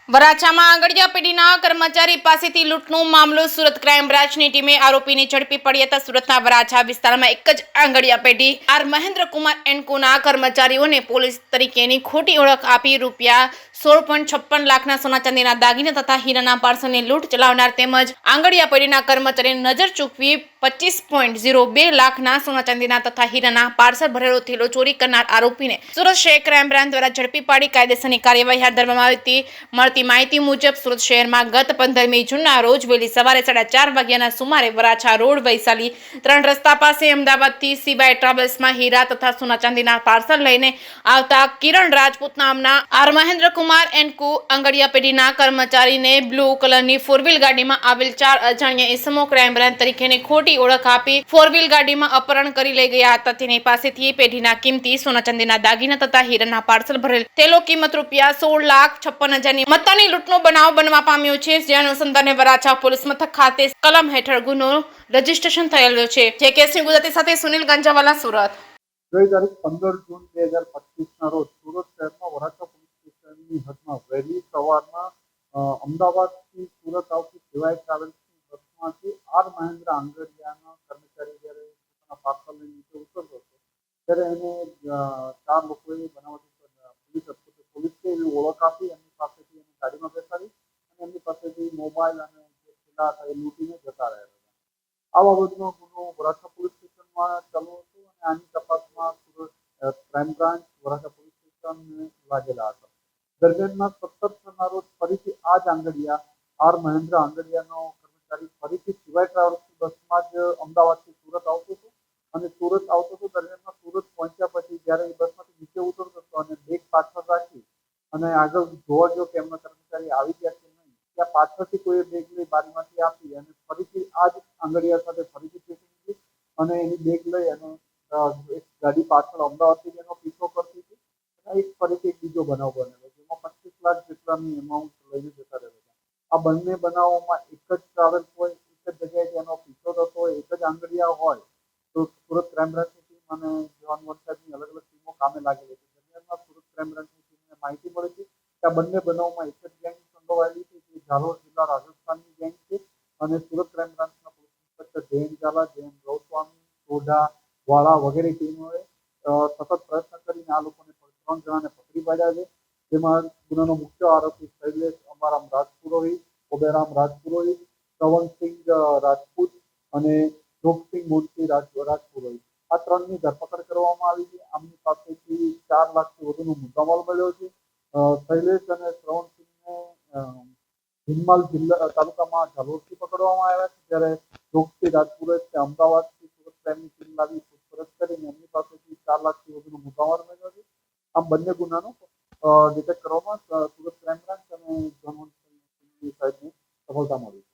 વરાછામાં આંગડિયા પેઢીના કર્મચારી પાસેથી લૂંટનો મામલો. સુરત ક્રાઇમ બ્રાન્ચની ટીમે આરોપીને ઝડપી પડ્યા હતા. સુરતના વરાછા વિસ્તારમાં એક જ આંગડિયા પેઢી આર મહેન્દ્રકુમાર એન્ડ કોના કર્મચારીઓને પોલીસ તરીકેની ખોટી ઓળખ આપી રૂપિયા 16.56 લાખના સોના ચાંદીના દાગીના તથા હીરાના પાર્સલની લૂંટ ચલાવનાર તેમજ આંગડિયા પેઢીના કર્મચારીની નજર ચૂકવી 25.02 લાખના સોના ચાંદીના તથા હીરાના પાર્સલ ભરેલો થેલો ચોરી કરનાર આરોપીને સુરત શહેર ક્રાઇમ બ્રાન્ચ દ્વારા ઝડપી પાડી કાયદેસરની કાર્યવાહી હાથ ધરવામાં આવી હતી. મળતી માહિતી મુજબ સુરત શહેરમાં ગત 15મી જૂનના રોજ વહેલી સવારે 4:30 વાગ્યાના સુમારે વરાછા રોડ વૈશાલી 3 રસ્તા પાસે અમદાવાદથી સીબાઈ ટ્રાવેલ્સમાં હીરા તથા સોના ચાંદીના પાર્સલ લઈને આવતા કિરણ રાજપૂત નામના આર મહેન્દ્રકુમાર એન્ડ કો આંગડિયા પેઢીના કર્મચારીને બ્લુ કલરની 4 વ્હીલ ગાડીમાં આવેલ 4 અજાણ્યા ઇસમો ક્રાઇમ બ્રાન્ચ તરીકેની ખોટી ઓળખ આપી 4 વ્હીલ ગાડીમાં અપહરણ કરી લઈ ગયા હતા. તેની પાસેથી પેઢીના કિંમતી સોના ચાંદીના દાગીના તથા હીરાના પાર્સલ ભરેલ તેલો કિંમત રૂપિયા 16,56,000 મત્તાની લૂંટનો બનાવ બનવા પામ્યો છે. જે અનુસંધાને વરાછા પોલીસ મથક ખાતે કલમ હેઠળ ગુનો રજીસ્ટ્રેશન થયેલો છે. જે કેસની ગુજરાતી સાથે સુનિલ ગાંજાવાલા, સુરત. ગઈ તારીખ 15 જૂન 2025ના રોજ સુરત શહેરમાં વરાછા પોલીસ સ્ટેશનની હદમાં વહેલી સવારમાં અમદાવાદથી સુરત આવતી સીવાય ટ્રાવેલ્સની બસમાંથી આર મહેન્દ્ર આંગડિયાના કર્મચારી જ્યારે પોતાના પાર્સલ લઈને નીચે ઉતરતો હતો ત્યારે એને 4 લોકોએ બનાવટી પોલીસને એવી ઓળખ આપી એમની પાસેથી એને ગાડીમાં બેસાડી અને એમની પાસેથી મોબાઈલ અને જે થેલા હતા એ લૂંટીને જતા રહ્યા હતા. આ બાબતનો ગુનો વરાછા પોલીસ સ્ટેશનમાં ચાલુ હતો અને આની તપાસમાં Surat crime branch Varachha police station લાગેલા હતા. દરમિયાનમાં 17ના રોજ ફરીથી આ જ આંગડિયા આર મહેન્દ્ર આંગડિયાનો કર્મચારી ફરીથી સીવાય ટ્રાવેલ્સની બસમાં જ અમદાવાદથી સુરત આવતો હતો અને સુરત આવતો હતો. દરમિયાનમાં સુરત પહોંચ્યા પછી જ્યારે એ બસમાંથી નીચે ઉતરતો હતો અને બેગ પાછળ રાખી અને આગળ જોવા જો કે એમના કર્મચારી આવી ગયા કે નહીં, ત્યાં પાછળથી કોઈ બેગ લઈ બારીમાંથી આપી અને ફરીથી આ જ આંગડિયા સાથે ફરીથી પેટી લીધી અને એની બેગ લઈ અને એક ગાડી પાછળ અમદાવાદથી એનો પીછો કરતી હતી. એક ફરીથી એક બીજો બનાવ બનેલો જેમાં 25 લાખ જેટલાની એમાઉન્ટ લઈને જતા રહેતા. આ બંને બનાવોમાં એક જ ટ્રાવેલ્સ હોય, એક જ જગ્યાએ એનો પીછો થતો હોય, એક જ આંગડિયા હોય તો સુરત ક્રાઇમ બ્રાન્ચની ટીમ અને જવાન વંશાજની અલગ અલગ ટીમો કામે લાગેલી હતી. દરમિયાનમાં સુરત ક્રાઇમ બ્રાન્ચની ટીમને માહિતી મળી હતી કે આ બંને બનાવમાં એક જ ગેંગ સંડોવાયેલી છે જે ઝાલોર જિલ્લા રાજસ્થાનની ગેંગ છે અને સુરત ક્રાઇમ બ્રાન્ચના પોલીસ ઇન્સ્પેક્ટર જયંત ઝાલા, જયંત ગૌસ્વામી, સોઢા, વાળા વગેરે ટીમોએ સતત પ્રયત્ન કરીને આ લોકોને 3 જણાને પકડી પાડ્યા છે. જેમાં ગુનાનો મુખ્ય આરોપી શૈલેષ અમારામ રાજપુરોહિત, ઓબેરામ રાજપુરોહિત, શ્રવણસિંહ રાજપૂત અને જોગસિંહ મુનશી રાજપુરોહિત આ 3ની ધરપકડ કરવામાં આવી છે. આમની પાસેથી 4 લાખથી વધુનો મુદ્દામાલ મળ્યો છે. શૈલેષ અને શ્રવણસિંહને હિંમલ જિલ્લા તાલુકામાં ઝાલોરથી પકડવામાં આવ્યા છે, જ્યારે જોગસિંહ રાજપુરોહિત અમદાવાદથી સુરત ક્રાઇમની ટીમ લાવી પૂછપરછ કરીને એમની પાસેથી 4 લાખથી વધુનો મુદ્દામાલ મળ્યો છે. આમ બંને ગુનાનો ડિટેક્ટ કરવામાં સુરત ક્રાઇમ બ્રાન્ચ અને જનવંતની સાહેબને સફળતા મળી.